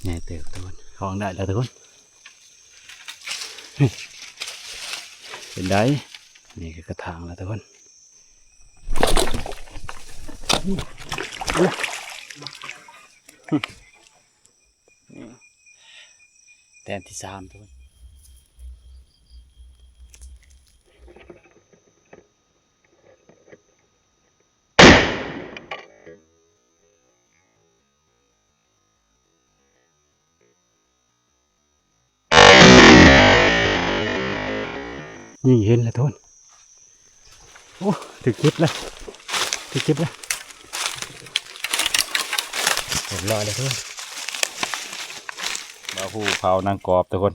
ง่เติบทุกคนของได้แล้วทุกคนเป็นได้นี่คือกระถางแล้วทุกคนแต้มที่3ทุกคนนี่เห็นแล้วทุกคนโอ้ถึกเก็บแล้วถึกเก็บแล้วเรียบร้อยแล้วทุกคนมาหูเผานางกรอบทุกคน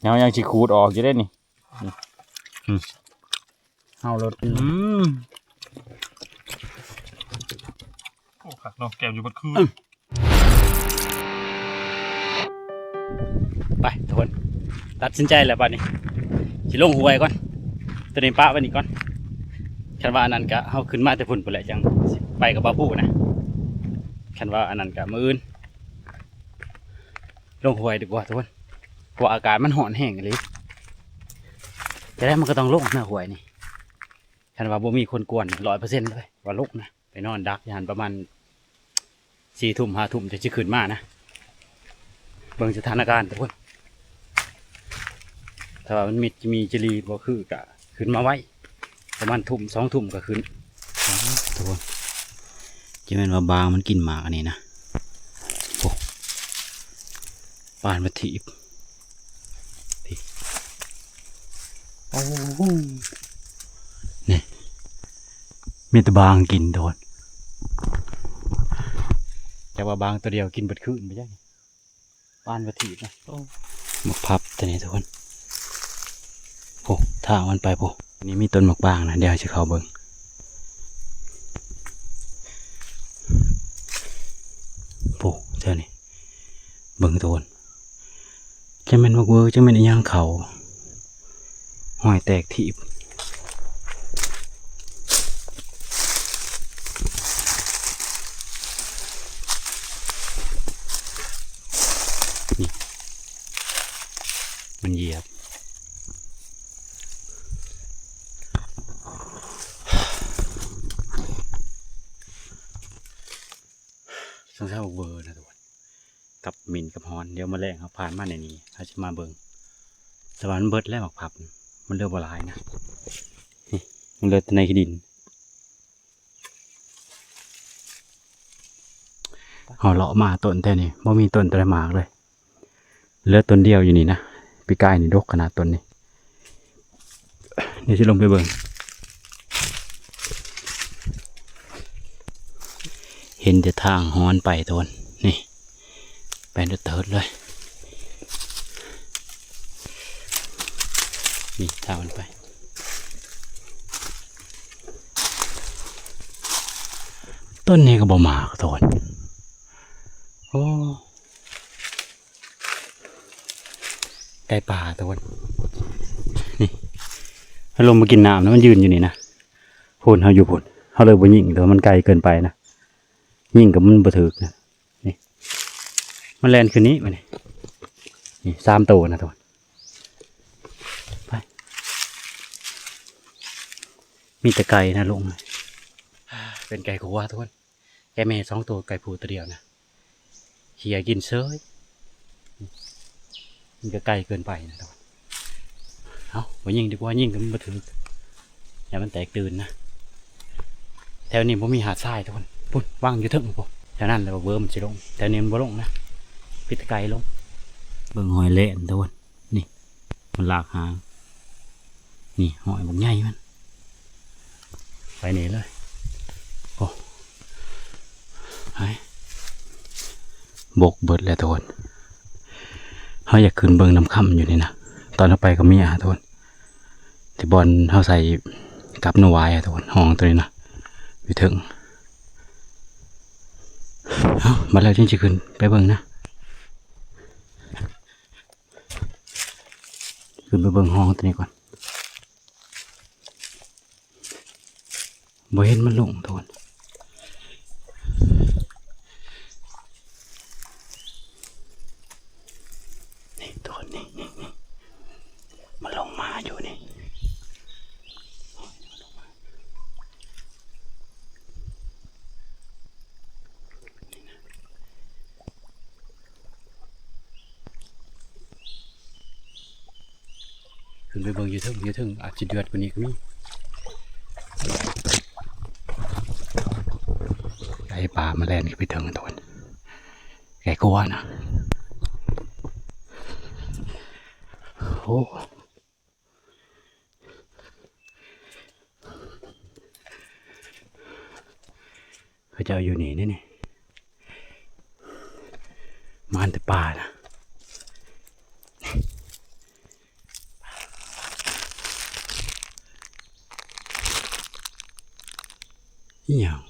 ยังชิคูดออกอยู่ได้นี่เอารถโอ้ขักเนาะแก้วอยู่บนคืนไปทุกคนตัดสินใจแล้วป่ะนี่สิลงหวยก่อนตัวนี้ป้าไว้นี่ก่อนคันว่าอันนั้นกะเฮาขึ้นมาแต่พุ่นพุ่นแหละจังไปกับบ่าวผู้นะคันว่าอันนั้นกะมื้ออื่นลงหวยดีกว่าทุกคนเพราะอากาศมันร้อนแห้งเลยจะได้มันก็ต้องลงนะหวยนี่คันว่าบ่มีคนกวน 100% เลยว่าลงนะไปนอนดักยานประมาณ4 ทุ่ม 5 ทุ่มจะสิขึ้นมานะเบิ่งสถานการณ์ทุกคนถ้าว่ามันมีจรีบ่คือกะขึ้นมาไว้ประมาณทุ่ม 2 ทุ่มก็ขึ้นทุกคนจะเป็นว่าบางมันกินหมากอันนี้นะโอ้ปานมาถีบโอ้นี่มีแต่บางกินโดนแต่ว่าบางตัวเดียวกินเบิดคืนไม่ใช่ปานมาถีบนะมาพับตัวนี้ทุกคนโอ้ทางมันไปโอ้นี่มีต้นหมากบางนะเดี๋ยวจะเข้าเบิ่งโอ้เจ้านี่เบิ่งตัวจะเป็นหมากเวอร์จะเป็นอีหยังเขาหอยแตกถีบนี่มันเหยียบสงสัยว่าเวอร์นะทุกคนกับหมิ่นกับฮอนเดี๋ยวมาแรงเขาผ่านมาในนี้เขาจะมาเบิ่งสวรรค์เบิดแล้วหมักผับมันเลือกบลายนะนี่มันเลือกในดินเอาเลาะมาต้นแต่นี่ไม่มีต้นอะไรมากเลยเหลือต้นเดียวอยู่นี่นะปีกายนี่ดกขนาดต้นนี้เดี๋ยวจะลงไปเบิ่งเห็นแต่ทางฮอนไปต้นนี่ไปเดือดเติร์ดเลยนี่ทางมันไปต้นนี้ก็บ่มากต้นโอ้ไก่ป่าต้นนี่ให้ลงมากินน้ำนะมันยืนอยู่นี่นะพูนเขาอยู่พูนเขาเลยบ่ยิงแต่มันไกลเกินไปนะยิงกับมันบ่ถึกนะนี่มันแลนคืนนี้มานี่3 ตัวนะต้นไปมีแต่ไก่นะลงเป็นไก่ขัวทุกคนไก่แม่2 ตัวไก่ผูตัวเดียวนะเขี่ยกินเซยมันก็ไกลเกินไปนะทุกคนเอาไปยิงดีกว่ายิงกันมันถืออย่ามันแตกตื่นนะแถวนี้ผมมีหาดทรายทุกคนปุ๊บว่างอยู่ทึ่งปุ๊บแถวนั้นแล้วเบอร์มันจะลงแถวนี้มันบ่ลงนะพิษไก่ลงเบิ่งหอยเละทุกคนนี่มันลากหางนี่หอยมันใหญ่มันไปนี่เลยโอ้ไบกเบิดแล้วทุกคนเขาอยากขึ้นเบิ่งน้ำค่ำอยู่นี่นะตอนเราไปก็มีทุกคนที่บอลเขาใส่กับนวายทุกคนห้องตัวนี้นะอยู่ถึงมาแล้วจริงๆขึ้นไปเบิ่งนะขึ้นไปเบิ่งห้องตัวนี้ก่อนบ่เห็นมันลงทุกคน เ ขึ้นไปเบิ่งอยู่เทึงอาจจะเดือดกว่านี้ก็มีไก่ป่ามาแล่นไปเถิงทุกคนไก่กลัวนะโอ้เขาจะอยู่นี่นี่มันแต่ป่านะอย่าง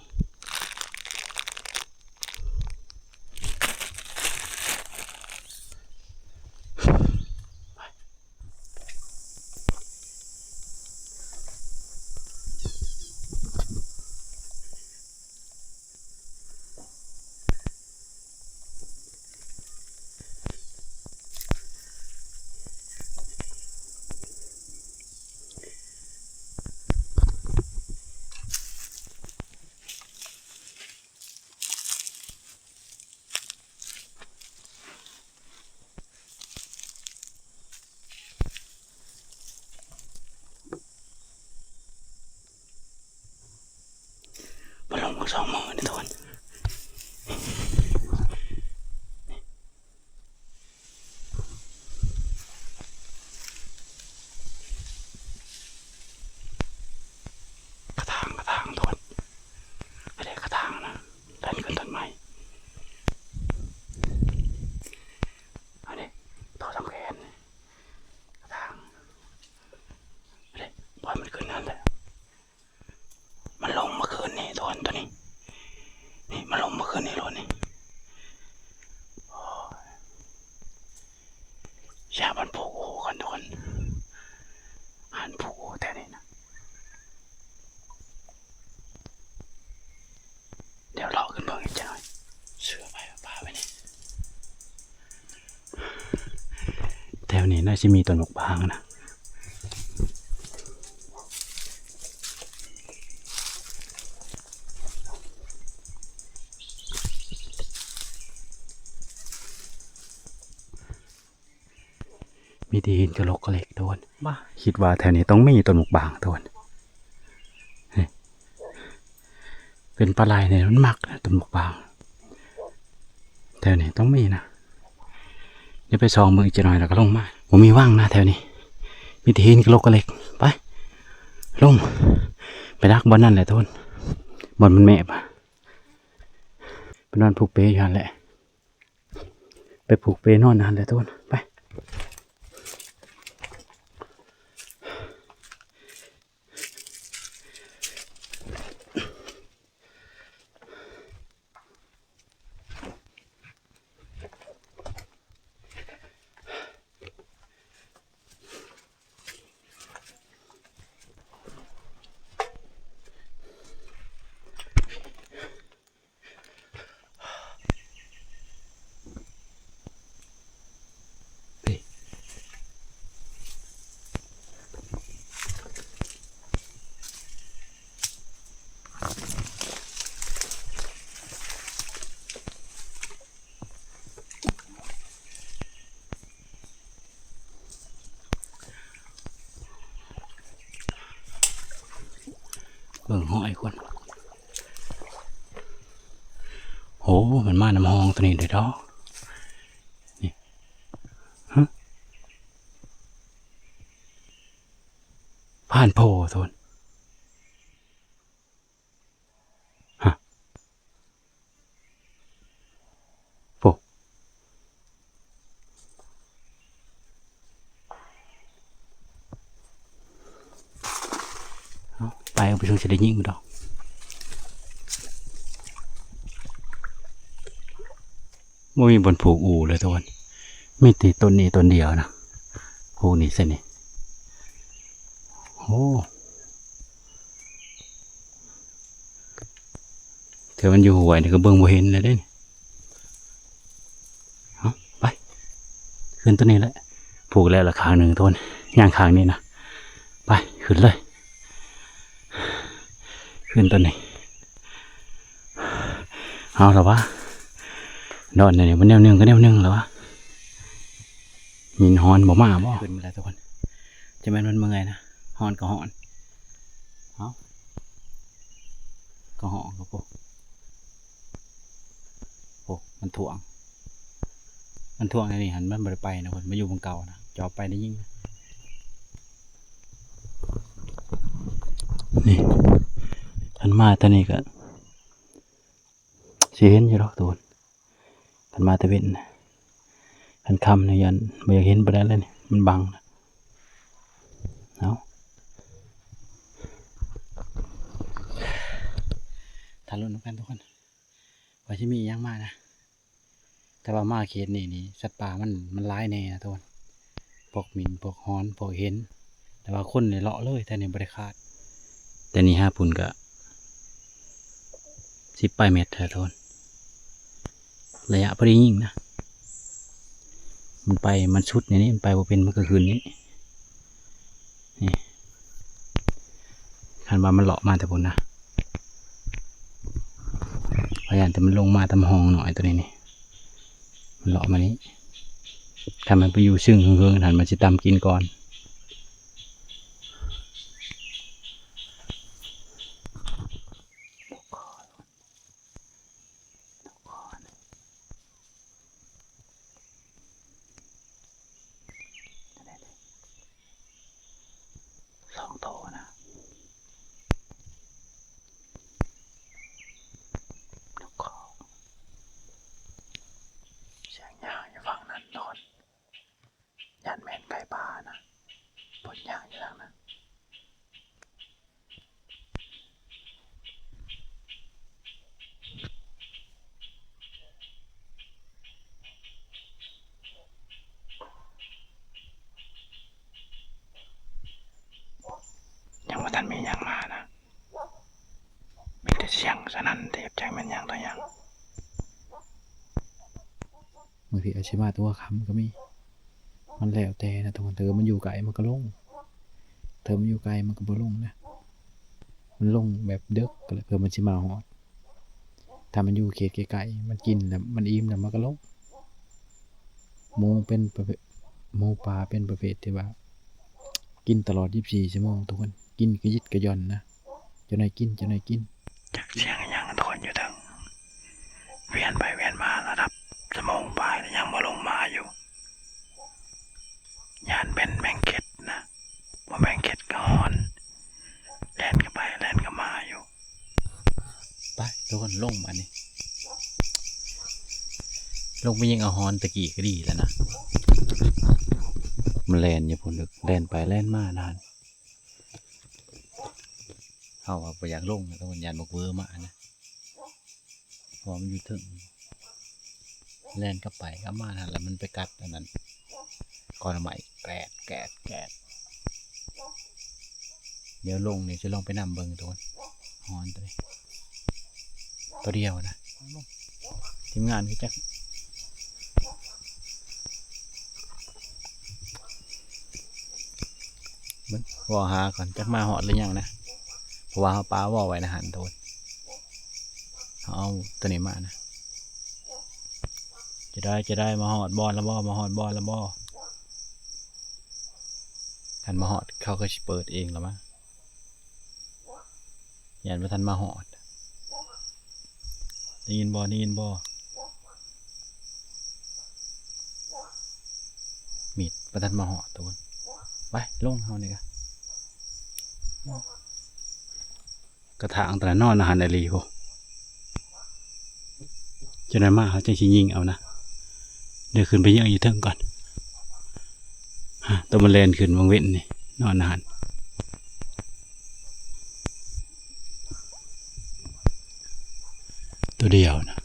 มาลงมา2 มื้อนี่ทุกคนกระถางทุกคนไม่ได้กระถางนะเดินขึ้นต้นไม้เอาดิต่อทำแขนกระถางไม่ได้ปล่อยมันขึ้นนั่นแหละมันลงเมื่อคืนนี่ทุกคนตัวนี้นี่มันลงเมื่อคืนนี่รถนี่ชาบันผูกโอ้กันทุกคนหันผูกโอ้แต่นี่นะเดี๋ยวรอขึ้นเบิ่งอีกจะหน่อยเสือไปพาไปนี่แถวนี้น่าจะมีต้นมะพร้าวนะมีที่หินกระโหลกกระเหล็กโดนบ้าคิดว่าแถวนี้ต้องมีต้นมะบางโดนเป็นปลาไหลเนี่ยมันมักนะต้นมะบางแถวนี้ต้องมีนะเดี๋ยวไปซองมืออีกหน่อยแล้วก็ลงมาผมมีว่างนะแถวนี้มีที่หินกระโหลกกระเหล็กไปลงไปดักบอลนั่นแหละทุนบอลมันแม่ปะไปนอนผูกเปย์อยู่นั่นแหละไปผูกเปย์นอนนั่นแหละทุนไปเบิ่งห้อยคนโหมันมาน้ำห้องตัวนี้เลยดอกนี่ฮะผ่านโพโทนฮะโพเอาไปช่วยจะได้ยิงมันดอกไม่มีบนผูกอู่เลยทุกคนไม่ตีต้นนี้ต้นเดียวนะผูกนี่เส้นนี่โอ้เธอมันอยู่หัวนี่ก็เบิ่งบ่เห็นเลยเด้เอาไปขึ้นต้นนี้แหละผูกแล้วละคางหนึ่งทุกคนย่างคางนี้นะไปขึ้นเลยขึ้นต้นนี้เอาหรอวะนอนเนี่ยมันแนวหนึ่งก็แนวหนึ่งหรอวะมินฮอนบ่มาบ่ขึ้นมาแล้วทุกคน จะแม่นมันเมื่อยนะหอนก็หอนเอาก็หอนก็โอ้มันถ่วงในนี่หันมันบ่ได้ไปนะคนมาอยู่บนเก่านะจอไปได้ยิ่งนี่ทันมาตอนนี้ก็สิเห็นอยู่หรอกตัวทันมาตะเวนทันคำเนี่ยยันไม่อยากเห็นไปได้เลยนี่มันบังนะเอาทันรุ่นกันทุกคนว่าที่มียังมานะแต่ว่ามาเขตนี่สัตว์ป่ามันร้ายแน่นะทุกคนพวกมินพวกฮอนพวกเห็นแต่ว่าคนเนี่ยเลาะเลยแต่เนี่ยบริคาดแต่นี่5 ปุ่นก็10 ไปเมตรเถอะทุกคนระยะพอดียิ่งนะมันชุดอย่างนี้มันไปบ่เป็นมันก็คืนนี้นี่คันว่ามันเลาะมาแต่พุ่นนะพยายามแต่มันลงมาตามห้องหน่อยตัวนี้นี่มันเลาะมานี้ถ้ามันไปอยู่ซึ่งเฮืองๆหันมันจะตามกินก่อน2 โตนะนกคอเสียงยางอยู่ฝั่งนั้นโดนยันแม่นไก่ป่านะบนยางอยู่ทางนั้นยังว่าท่านมียังมานะมีแต่เสียงสนั่นเทบใจมันยังตัวยังบางทีอาชิมาตัวคำก็มีมันแล้วแต่นะทุกคนเธอมันอยู่ไกลมันก็ลงเธอมันอยู่ไกลมันก็บ่ลงนะมันลงแบบเด็กก็เลยเพื่อมันชิมาหอดถ้ามันอยู่เขตไกลๆมันกินแล้วมันอิ่มแล้วมันก็ลงหมูเป็นประเภทหมูปลาเป็นประเภทที่ว่ากินตลอด24 ชั่วโมงทุกคนกินกระยิดกระย่อนนะจะไหนกินจากเสียงยังทุกคนอยู่ถึงเวียนไปเวียนมาระดับชั่วโมงปลายยังมาลงมาอยู่ยานเป็นแมงเก็ดนะว่าแมงเก็ดก็หอนแล่นกันไปแล่นกันมาอยู่ไปทุกคนลงมานี่ลงไปยิงเอาฮอนตะกี้ก็ดีแล้วนะมันแล่นอย่าพูดลึกแล่นไปแล่นมานานเขาว่าไปอยากลงนะทุกคนยานบอกเวอร์มานะพอมันอยู่ถึงแล่นก็ไปก็มานะแล้วมันไปกัดอันนั้นก่อนใหม่แกดเดี๋ยวลงเนี่ยจะลองไปนำเบิงตัวฮอนตัวเดียวนะทีมงานก็จะวอหาก่อนจักมาหอดหรือยังนะเพราะว่าเขาป้าวอไว้นะหันตัวเขาเอาตัวนี้มานะจะได้มาหอดบอลแล้วบ่ทันมาหอดเขาก็เปิดเองแล้วมั้งยันมาทันมาหอดได้ยินบ่มีดประทันมาหอดตัวไปลงเขานี่กระถางแต่ละนอนอาหารอะไรโหจะได้มาเขาจะชิยิงเอานะเดี๋ยวขึ้นไปยังอยู่เทิงก่อนตัวมันแลนขึ้นวังเว้นนี่นอนอาหารตัวเดียวนะ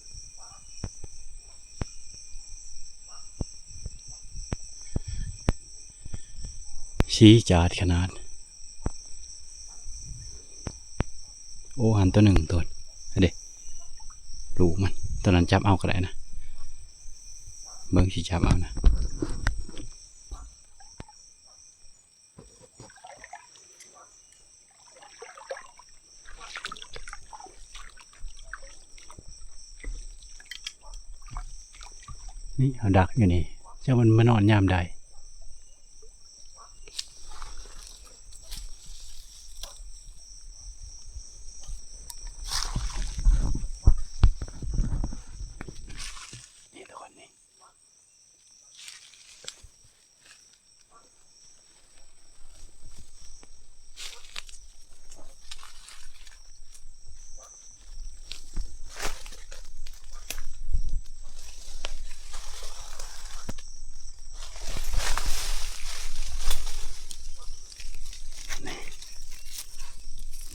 ชี้จาดขนาดโอ้หันตัวหนึ่งตัวเด็กลูกมันตัวนั้นจับเอาก็ได้นะเบิ้งชี้จับเอานะนี่เอาดักอยู่นี่เจ้ามันมานอนยามใด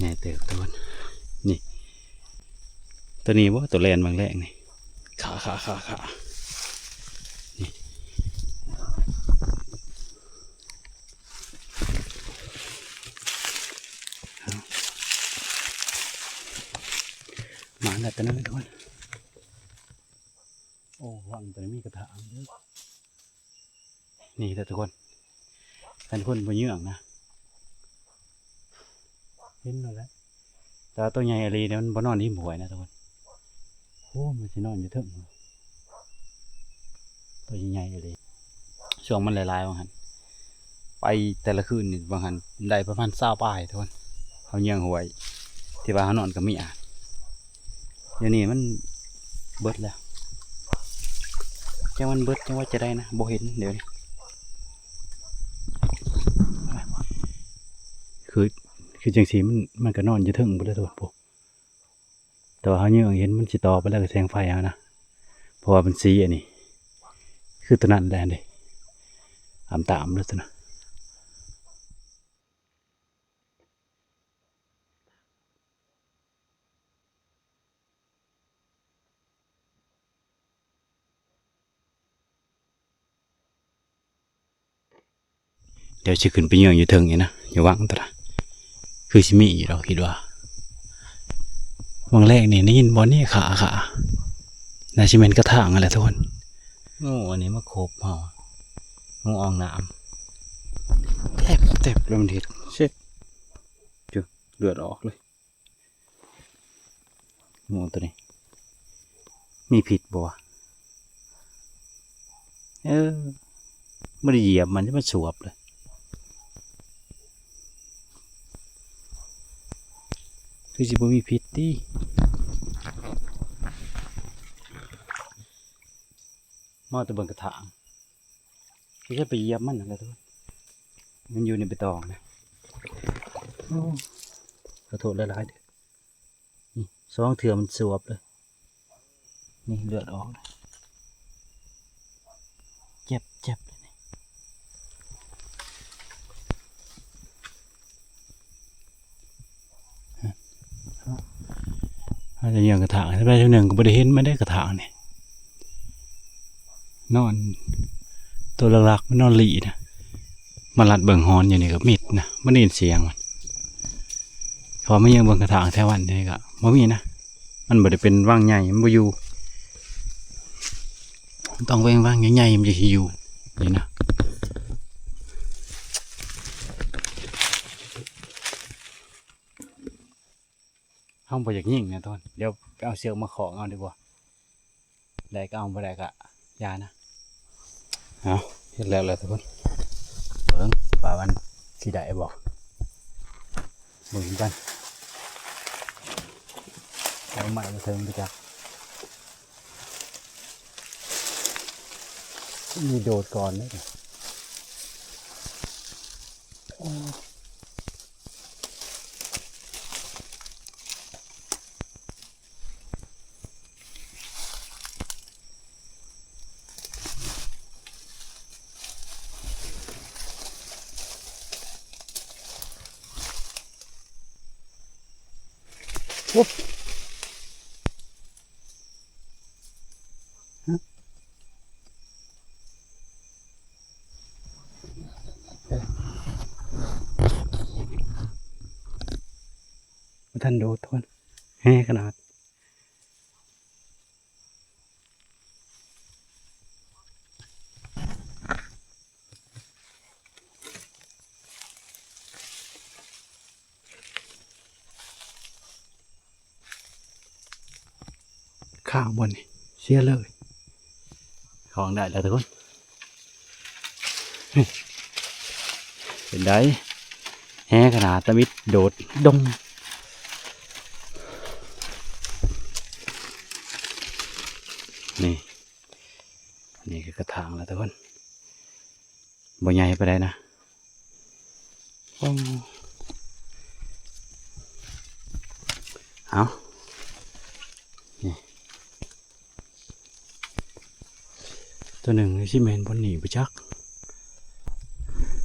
ใหญ่เติบตัวนี่ตัวนี้ว่าตัวแลนบางแรกนี่ขานี่หมาแล้วตัวนั้นทุกคนโอ้วังตัวนี้มีกระถางนี่แต่ทุกคนเป็นคนบนเยื่องนะเห็นแล้วแต่ตัวใหญ่อะไรเนี่ยมันบนนอนที่หมวยนะทุกคนโอ้มันจะนอนอยู่ทึ่งตัวใหญ่อะไรช่วงมันลายๆบางหันไปแต่ละคืนบางหันได้ประมาณ20 ป้ายทุกคนเขาเยื่องหวยที่ว่าเขานอนกับมีอ่านเดี๋ยวนี้มันเบิดแล้วจังมันเบิดจังว่าจะได้นะบ่เห็นเดี๋ยวนี้คือจังสีมันก็นอนอยู่ทึ่งบ่ได้ตัวพวกแต่ว่าเขาเยื่องเห็นมันสิต่อไปแล้วก็แสงไฟเอานะเพราะว่าเป็นสีอันนี้คือตัวนั้นแหละนี่ตามเลยตัวนะเดี๋ยวจะขึ้นไปเยื่องอยู่ทึ่งนี่นะอย่าวังตัวนะคือสิมีอยู่เราคิดว่าวังแรกนี่ได้ยินบอลนี่ขานาชิเมนกระถางอะไรทุกคนงูอันนี้มาโคบห่องูอองน้ำเต็บแล้วมันเด็ดเช็ดจุเลือดออกเลยงูตัวนี้มีผิดบ่ไม่ได้เหยียบมันจะมาสวบเลยคือสิบ่มีผิดดิมอตะเบิงกระถางไม่ใช่ไปเหยียบมันอะไรทุกคนมันอยู่ในใบตองนะขอโทษหลายๆเด้อนี่2 เถื่อมันสวบเลยนี่เลือดออกเจ็บเลยนี่อาจจะยังกระถางถ้าไปเท่านึงก็ไม่ได้เห็นไม่ได้กระถางเนี่ยนอนตัวหลักๆมันนอนหลีนะมันลัดเบิ่งฮอนอยู่นี่ก็มิดนะมันได้ยินเสียงมันพอไม่ยังเบิ่งกระถางแถววันนี่ก็บ่มีนะมันบ่ได้เป็นว่างใหญ่มันบ่อยู่ต้องเป็นว่างใหญ่ๆมันจะอยู่นี่นะห้องบ่อยากยิ่งนะตอนเดี๋ยวไปเอาเสือมาขอเอาดีกว่าได้ก็เอาบ่ได้ก็ยานะเอาเฮ็ดแล้วทุกคนเบิ่งป่าวันสิได้บอกเบิ่งกันเอาใหม่มาเทิงดีจักมีโดดก่อนเลยปุ๊บท่านดูทุนแห่ขนาดข้างบนนี่เสียเลยของได้แล้วทุกคนเป็นได้แห่ขนาดตะมิดโดดดงนี่คือกระถางแล้วทุกคนบ่ใหญ่ไปได้นะเอานี่ตัวหนึ่งชิเมนบนหนีไปจัก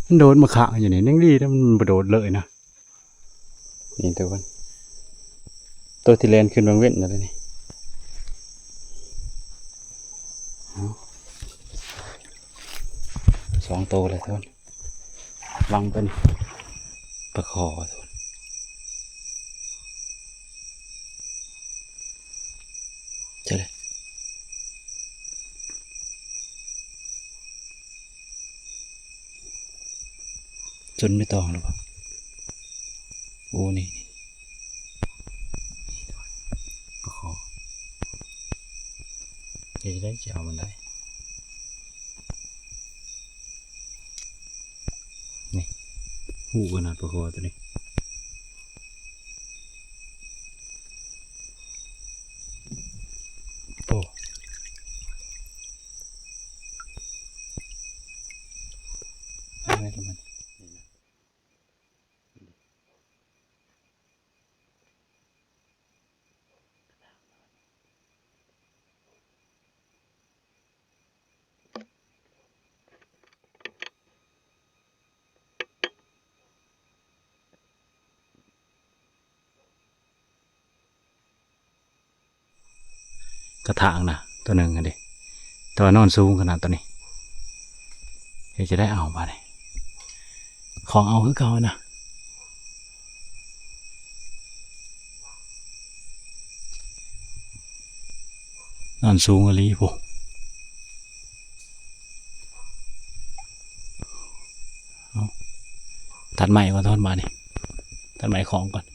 มันโดดมาขะอยู่นี่นั่งดีแล้วมันโดดเลยนะ นี่ทุกคนตัวที่เลนขึ้นบางเว้นนั่นเลยนี่สองตัวเลยทุกคนวางเป็นประคอทุกคนเจอเลยจนไม่ต้องหรือเปล่าโอ้นี่ประคอจะได้จะเอามันได้นี่หูขนาดประคอตัวนี้โอ้อะไรกันมันกระถางนะตัวหนึ่งกันดิตัวนอนสูงขนาดตัวนี้เดี๋ยวจะได้เอามาเลยของเอาคือเก่านะนอนสูงอะไรพวกตัดใหม่ก่อนทอนมาเนี่ยตัดใหม่ของก่อน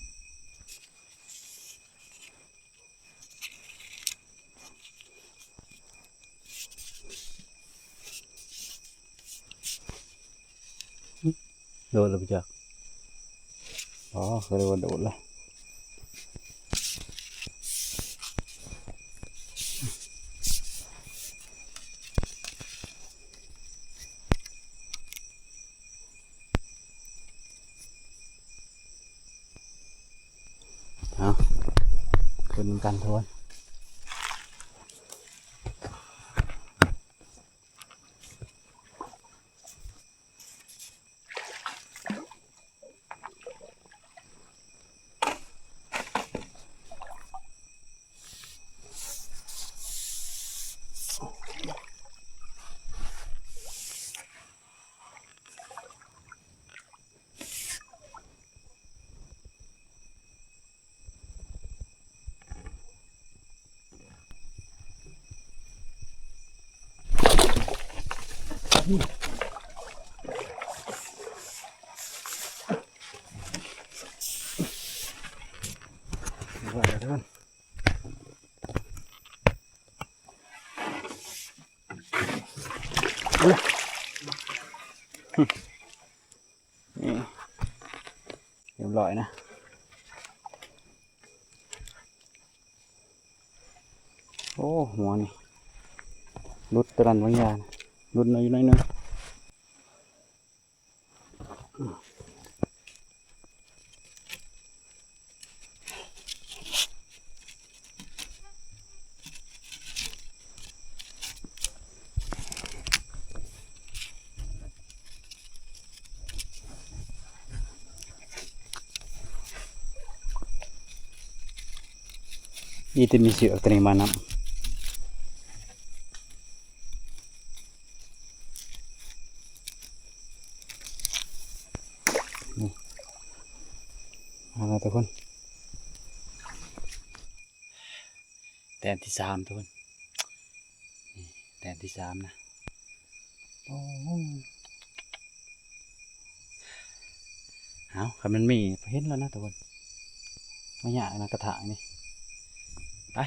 โดดเลยพี่จักอ๋อเขาเรียกว่าโดดเลยเอาขึ้นกันทวนว่าทุกคนนี่เรียบร้อยนะโอ้หัวนี่รุดตรันบางอย่างรุดน้อยน้อยนึงยี่ติมีเสือตัวนี้มานำเอาละทุกคนแต้มที่3ทุกคนนี่แต้มที่3นะโอ้เอาคันมันมีเห็นแล้วนะทุกคนไม่ยากนะกระถางนี่ไป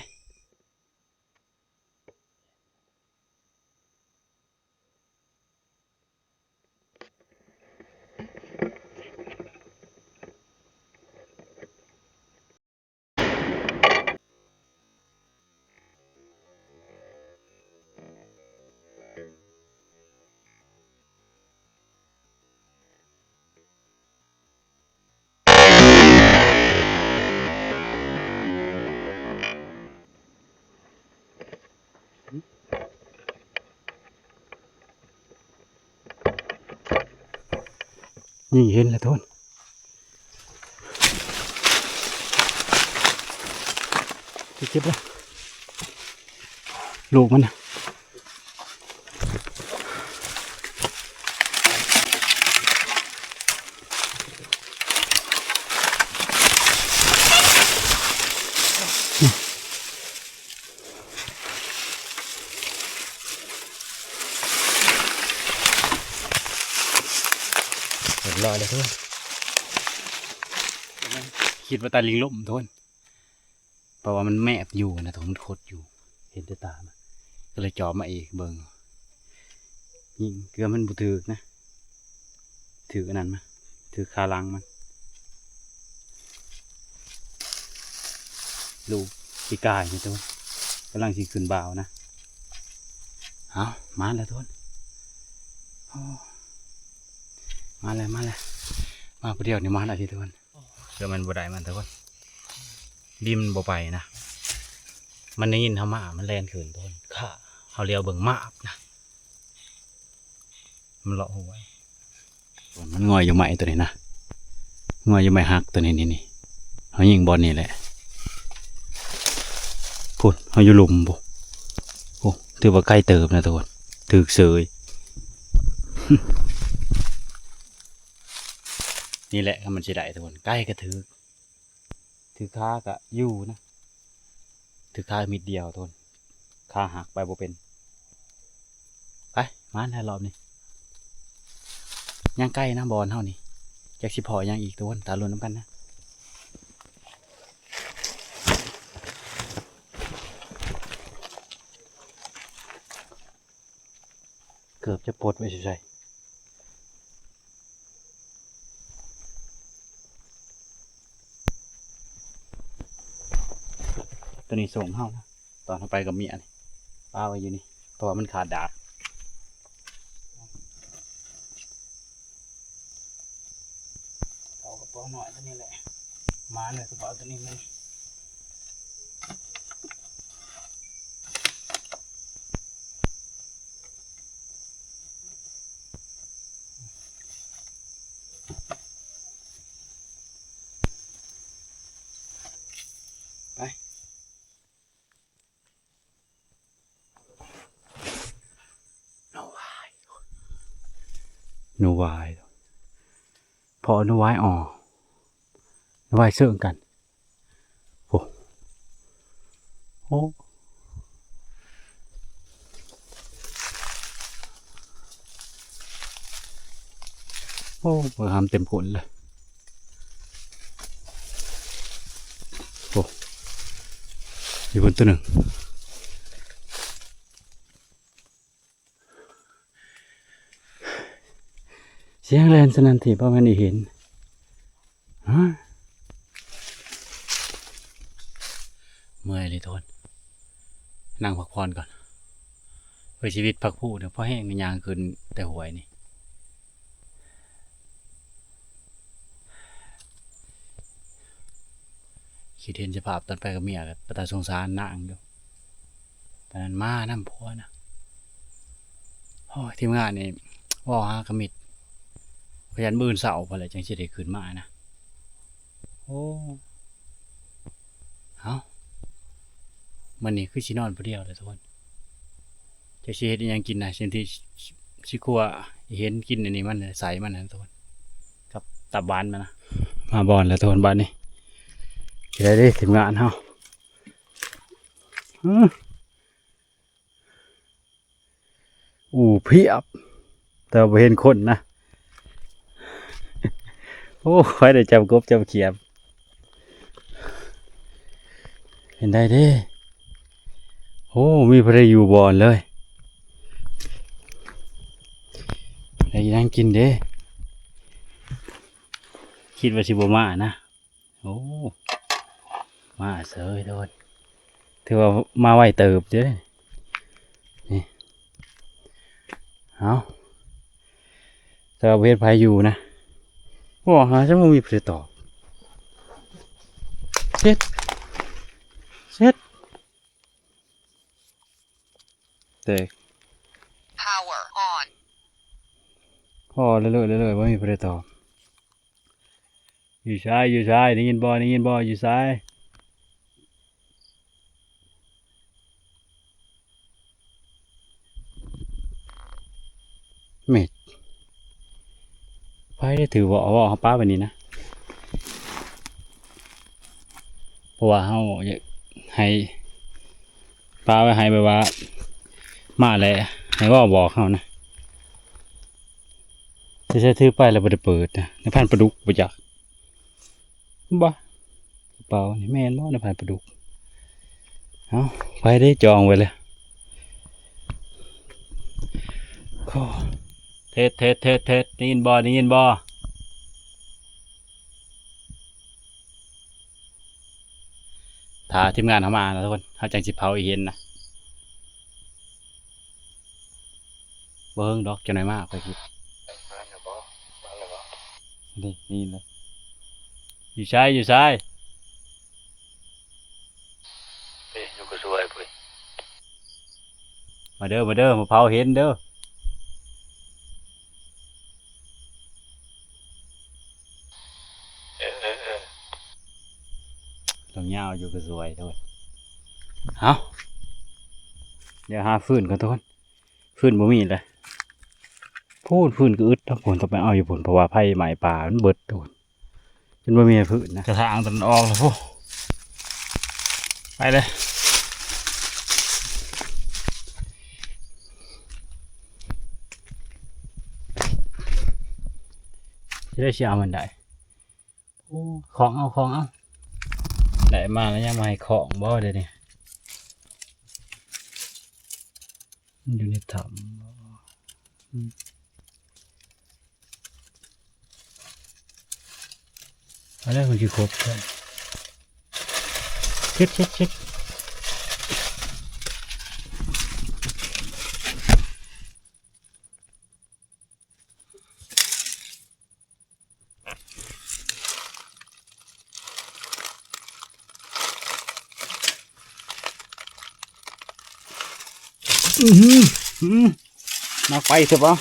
นี่เห็นแล้วทุกคน เจ็บแล้วลูกมันนะเรียบร้อยเลยทุกคนคิดว่าตาลิงล่มทุกคนเพราะว่ามันแมบอยู่นะทุกคนมันคดอยู่เห็นแต่ตามันก็เลยจอบมาเองเบิ่งยิงเกลือมันบุถือนะถืออันนั้นมาถือคาลังมันลูกปีกายนี่ทุกคนกำลังสิขึ้นบ่าวนะเอามาแล้วทุกคนมาแล้วมาประเดี๋ยวนี่มาแล้วทีทุกคนเชื่อมันบ่ได้มันทุกคนดิมนบ่ไปนะมันได้ยินเขามามันแลนขึ้นทุกคนข้าเขาเรียวเบิ่งมาบนะมันเลาะหัวมันงอยอยู่ไหมตัวนี้นะงอยอยู่ไหมหักตัวนี้นี่เขายิงบอลนี่แหละพูดเขาอยู่หลุมปุ๊โอ้ถือว่าใกล้เติบนะทุกคนถือเสย นี่แหละมันจะได้ทุกคนใกล้ก็ถือค้ากะยู่นะถือค้ามิดเดียวทุกคนค้าหักไปบ่เป็นไปมาแล้วรอบนี้ย่างใกล้นะบอลเท่านี้จากสิพอย่างอีกทุกคนตาลุ้นน้ำกันนะเกือบจะปลดไว้ใช่ตัวนี้ส่งเข้านะตอนเข้าไปกับเมียนี่ป้าไว้อยู่นี่เพราะว่ามันขาดดาบเอากระเป๋าหน่อยตัวนี้แหละมาเลยกระเป๋าตัวนี้มันนูวายพอนูวายนูวายเสื่อมกันโอ้โอ้โอ้เปิดทำเต็มผลเลยโอ้อยู่บนตัวหนึ่งเสียงแรงสนั่นที่พ่อแม่ได้เห็นเมื่อยเลยทนนั่งพักผ่อนก่อนเพื่อชีวิตพักผู้เนี่ยพ่อแห้งยางขึ้นแต่หวยนี่คิดเห็นสภาพตอนไปกับเมียกับประตาสงสารนางอยู่ตอนนั้นมาน้ำพัวนะโอ้ทีมงานนี่ว่าหากระมิดพยันมื่นเสาพอเลยจังสิได้ขึ้นมานะโอ้เอามันนี่คือชินอนผู้เดียวเลยทุกคนจะชีเห็นยังกินนะเช่นที่ชิคัวเห็นกินอันนี้มันใส่มันนะทุกคนกับตับบานมันนะมาบอลแล้วทุกคนบ้านนี้จะได้ถึงงานเฮาเพียบแต่ไม่เห็นคนนะโอ้ใครได้จับกบจับเขียบเห็นได้เด้โอ้มีพระอยู่บอลเลยอะไรนั่งกินเด้คิดว่าชิบมานะโอ้มาเสยโดนถือว่ามาไหวเติบเด้นี่เอาแต่ว่าเพชรพายอยู่นะว่าหาจะไม่มีประตอบเซ็ตเด็ก Power on พอเรื่อยว่ามีประตอบอยู่ซ้ายได้ยินบออยู่ซ้าย ไม่ไพ่ได้ถือว่าเขาป้าแบบนี้นะเพราะว่าเขาอยากให้ป้าไว้ให้แบบว่ามาเลยให้ว่าบอกเขานะจะใช้ถือไปแล้วบ่ได้เปิดนะในพันปลาดุกบ่จักบ่เปล่านี่แม่นบ่ในพันปลาดุกเอาไปได้จองไว้เลยข้อเทศได้ยินบ่ถ้าทีมงานเขามาแล้วทุกคนเขาจังสิเผาอีเห็นนะเบิ่งดอกจะหน่อยมากไปคิดนี่เลยอยู่ซ้ายอยู่ก็สวยพุ่น มาเด้อมาเผาเห็นเด้อตรงเงาอยู่ก็สวยทุกคนเอาเดี๋ยวหาฟืนก่อนทุกคนฟืนบ่มีเลยพูดฟืนก็อึดทั้งผลต้องไปเอาอยู่ผลเพราะว่าไผ่ไหม้ป่ามันเบิดทุกคนจนบ่มีฟืนนะกระถางตันออกแล้วพวกไปเลยจะได้เชื่อมันได้โอ้ของเอาได้มาแล้วยังมาให้ของบ่เดี๋ยวนี้มันอยู่ในถ้ำอะไรมันคือครบใช่เช็ดมาไปเถอะปะ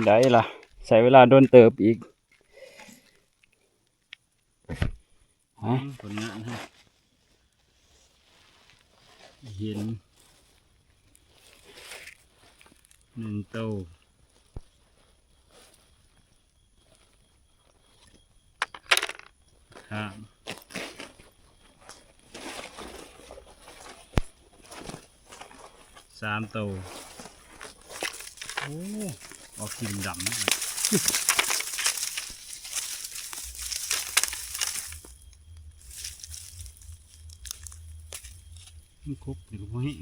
ได้ล่ะใส่เวลาโดนเติบอีกผลงานฮะเห็น1 ตัวข้าง3 ตัวโอ้ออกสีดำนะมันครบเดี๋ยวก็ให้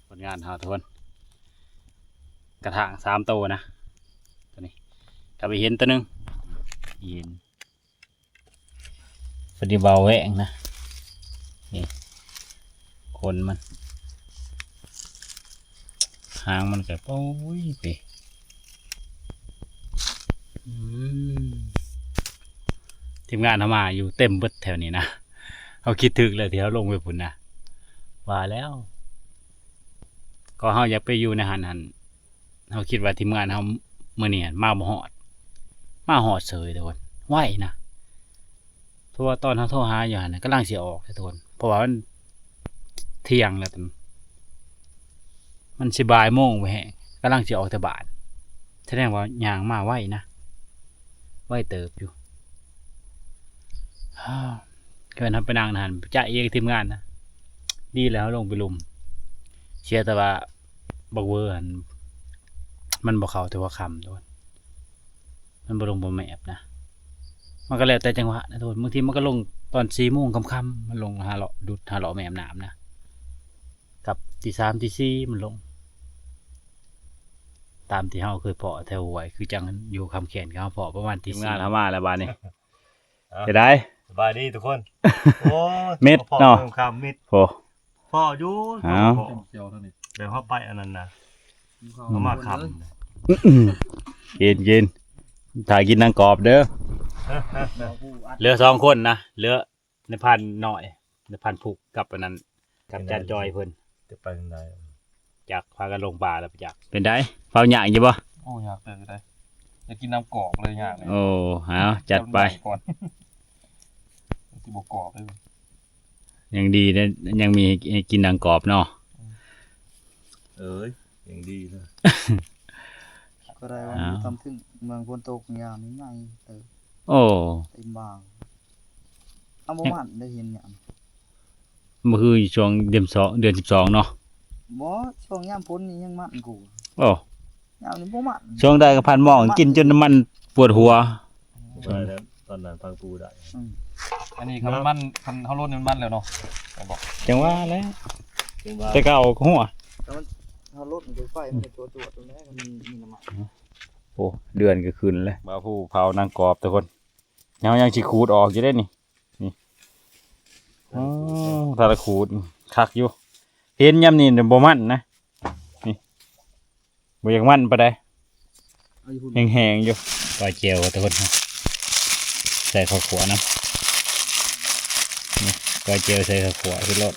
ผลงานหาทุกคนกระถาง3 ตัวนะตัวนี้กลับไปเห็นตัวหนึ่งเห็นพอดีเบาแหวงนะนี่คนมันหางมันก็โอ้ยไปทีมงานทำมาอยู่เต็มเบิดแถวนี้นะเขาคิดถึงเลยที่เขาลงไปพุ่นนะว่าแล้วก็เขาอยากไปอยู่ในหันเขาคิดว่าทีมงานเขาเมื่อเนี่ยมาบ่หอดเสยทุกคนไหวนะเพราะว่าตอนเขาโทรหาอยู่หันก็ล่างเสียออกทุกคนเพราะว่ามันเที่ยงแล้วมันสิบ่ายโมงไปแฮะก็ล่างเสียออกแต่บ้านแสดงว่าย่างมาไหวนะไหวเติบอยู่เกินทำไปนางหันจะเองทีมงานนะดีแล้วลงไปลุมเชียร์แต่ว่าบักเวอร์มันบอกเขาแต่ว่าคำทุกคนมันบ่ลงบนแมพนะมันก็แล้วแต่จังหวะนะทุกคนบางทีมันก็ลงตอน4 โมงค่ำๆมันลงหาเลาะดุดหาเลาะแม่น้ำนะกับตี 3 ตี 4มันลงตามที่เราเคยเพาะแถวหวยคือจังอยู่คำแขนเขาเพาะประมาณตี 4งานทำมาแล้วบ้านนี้จะได้สบายดีทุกคนโอ้ เม็ดเนาะคำเม็ด โอ้ พ่ออยู่ เอา เดี๋ยวเขาไปอันนั้นนะเขามาคกินถ่ายกินนางกรอบเด้อเหลือ2 คนนะเหลือในพันหน่อยในพันผูกกับอันนั้นกับจานจอยเพิ่นจะไปทางใด จากพากันลงป่าแล้วไปจากเป็นได้เฝ้าหยางอยู่บ่ โอ้อยากเลยได้อยากกินน้ำกรอกเลยอยากเลย โอ้เอาจัดไป ก่อนที่บกรอกเลย ยังดีนะยังมีให้กินดังกรอบเนาะ เอ้ยอย่างดีเลย ก็ได้ว่าทำถึงเมืองคนตกอย่างนี้ไงโอ้ เต็มบางเอาบ่มันได้เห็นอย่าง มันคือช่วงเดือน12เนาะ บ่ช่วงยามพ้นนี่ยังมันกู โอ้ ยามนี้บ่มัน ช่วงได้ก็พันหมองกินจนน้ำมันปวดหัว ใช่แล้วตอนนั้นฟังปูได้ อันนี้ครับมันเขาลดมันแล้วเนาะบอก จังว่าแล้ว จริงว่า แต่ก็เอาหัว ถ้ารถมันจะไฟมันจะตัวตรงนี้มันมีน้ำมัน โอ้เดือนก็ขึ้นเลยบ่าวผู้เผานางกรอบทุกคนยังสิขูดออกอยู่ได้นี่อ๋อถ้าละขูดคักอยู่เห็นยำนี่บ่มันนะนี่บ่อยากมันปานใดแห้งๆอยู่ปลาเจียวทุกคนใส่ข้าวขัวนะนี่ปลาเจียวใส่ข้าวขัวคือรส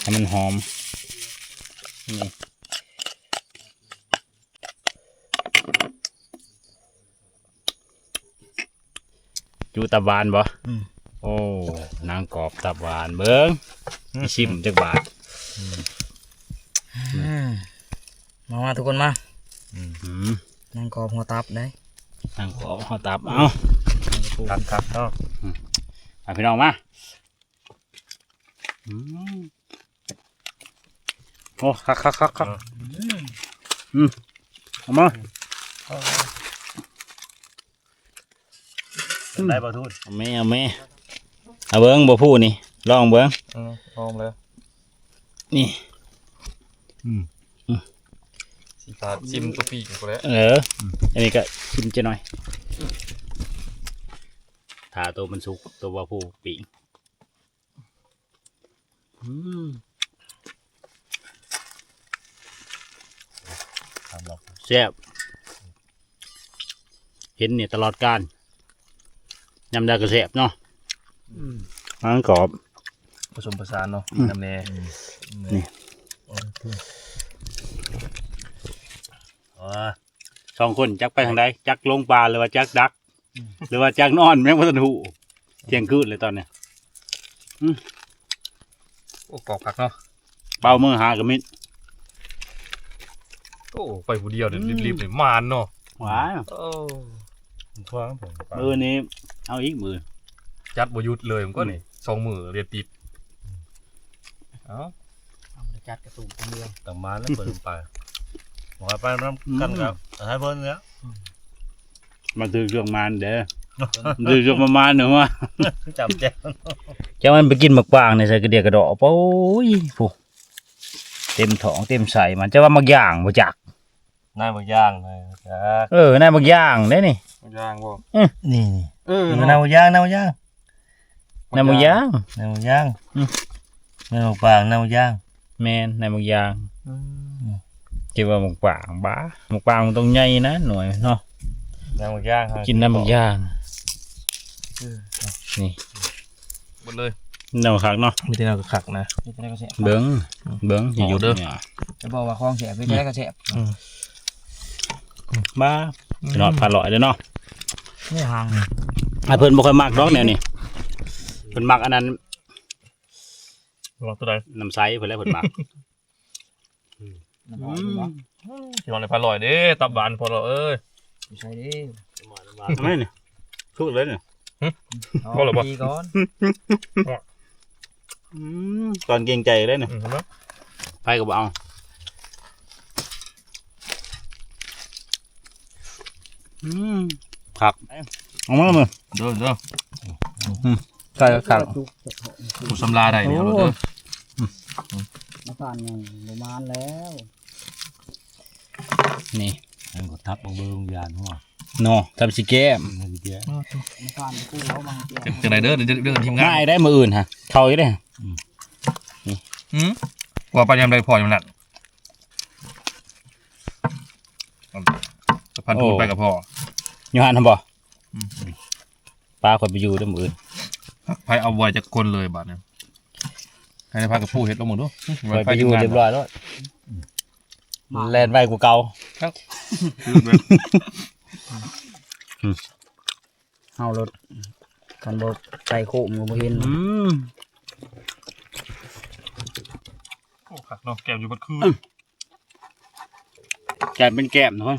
ให้มันหอมนี่จูตับหวานบ่โอ้นางกรอบตับหวานเบิ้งชิมจักบาท มาทุกคนมา อืม นั่งกอบหัวตับได้ นางกรอบข้าวตับเอา คักเนาะ เอาพี่น้องมาโอ้คักเอามา ได้ป่ะทุน เอาแม่เอาเบิ้งบ่พูดนี่ลองเบิ้ง พร้อมเลย นี่ สีฟ้าชิมตัวปีกกูแล้ว อันนี้ก็ชิมจะหน่อยถ้าตัวมันสุกตัวบ่พูปิงแซ่บเห็นเนี่ยตลอดการยำดากระแซ่บเนาะมันกรอบ ผสมผสานเนาะน้ำแน่ สองคนจักไปทางใดจักลงปลาหรือว่าจักดัก หรือว่าจักนอนแม่งพันหูเที่ยงคืนเลยตอนเนี้ย โอ้กรอบคักเนาะ เป่ามือหากระมิด โอ้ไปผู้เดียวเดี๋ยวรีบๆเลยมานเนาะ หวาน โอ้ ท้องผม มือนี้เอาอีกมือ จัดบหยุดเลยผมก็นี่2 มือเรียนติดเอ้า เอามาจัดกระตุ้นคนเดียว ต่างมาแล้วเปิดไปบอกไปน้ำกันครับให้เพิ่นเนี้ย มาถือช่วงมานเด้อถือช่วงประมาณหนึ่งว่า จับแจ้ง จะมันไปกินหมักปางในใส่กระเดียกระดอกโอ้ยผู้เต็มท้องเต็มใส่มันจะว่ามักย่างบ่จัก นายบางย่างเลยจ้า น่ามักย่างได้นี่ ย่างบ่ นี่ นาวย่างนาวย่าง น่ามักย่าง นายบางย่างนายบางปางนายบางย่าง แมนน่ามักย่างคิดว่าหมักปางบ้าหมักปางมันต้องใหญ่นะหน่วยเนาะ นายบางย่าง กินน้ำมักย่างนี่ หมดเลย เนาคักเนาะ มีแต่แนวคักนะ นี่จะได้กระแส เบิ้งอย่าอยู่เด้อ จะบอกว่าคลองแสบไปแค่กระแส บ้าจะนอนพาลอยเด้อเนาะ นี่ห่าง เพิ่นบ่ค่อยมักดอกแนวนี้เพิ่นมักอันนั้น ลองตัวใด น้ำใสเพิ่นแล้วเพิ่นมัก น้ำหอมบ่ สิลองในพาลอยเด้ตับหวานพอเราเอ้ย ไม่ใช่ดิ ทำไมเนี่ยทุกเลยเนี่ย พอหรือเปล่า ดีก่อน ตอนเกรงใจเลยเนี่ย เห็นไหม ไปก็บ่เอาคักเอามาเลย เด้อเด้อ ใช่คัก ผู้สำลาได้เนี่ยเราเด้อ มาผ่านไงประมาณแล้ว นี่ มันก็ทับเอาเบอร์ยานหัว เนาะทำสิแก้ม มันเดียว มาผ่านกู้เขาบางที จังไหนเด้อเดี๋ยวทีมงาน ง่ายได้มืออื่นฮะเข้าอีกได้ ว่าไปยามใดพอยามนั้นสะพานพูดไปกับพ่อ อยู่หันทำบ่ปลาคนไปอยู่ด้วยมืออื่น ไปเอาไว้จากคนเลยบาดเนี่ย ให้พากับผู้เฮ็ดลงหมดดู ไปอยู่เรียบร้อยแล้วแลนไว้กูเก่า เฮารถกันบ่ไก่โคมก็บ่เห็น โอ้คักเนาะแก้มอยู่บนคืน แกมเป็นแกมเนาะ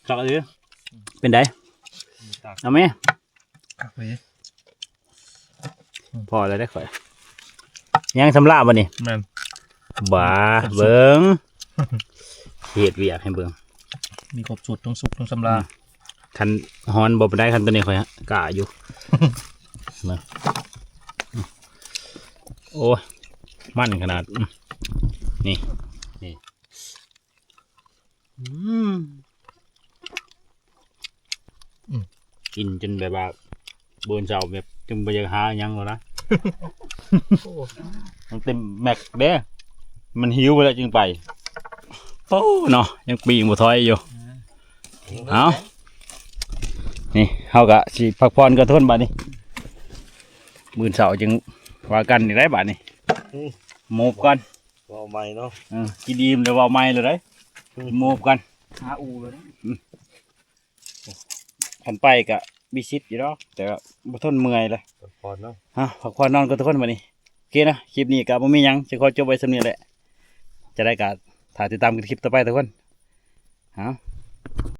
จักอะไรเป็นไดเอาไหมพอแล้วได้ข่อยยังสำลาบบ่นี่ แม่น บ้าเบิ่งเฮ็ดเวียกให้เบิ่ง มีครบสูตรทั้งสุกทั้งสำราญ คันฮอนบ่ได้คันตัวนี้ข่อยฮะกะอยู่มาโอ้ยมันขนาดนี่กินจนแบบว่าเบิ่นเช้าแบบจนบ่อยากหาหยังแล้วนะมันเต็มแม็กเด้มันหิวไปแล้วจึงไปโอ้เนาะยังปีงบ่ถอยอยู่เอานี่เฮาก็สิพักผ่อนก็ทนบัดนี้มื้อเช้าจึงว่ากันนี่ได้บัดนี้โมบกัน เอาใหม่เนาะ กินอิ่มแล้วเว้าใหม่เลยได้โมบกัน หาอูเลย คันไปก็มีสิทธิ์อยู่ดอกแต่ว่าบ่ทนเมื่อยเลย พอเนาะ พักผ่อนนอนก็ทุกคนบัดนี้โอเคนะคลิปนี้ก็บ่มีหยังสิขอจบไว้ส่ำนี้แหละจะได้ก็ถ่ายติดตามกันคลิปต่อไปทุกคนเอา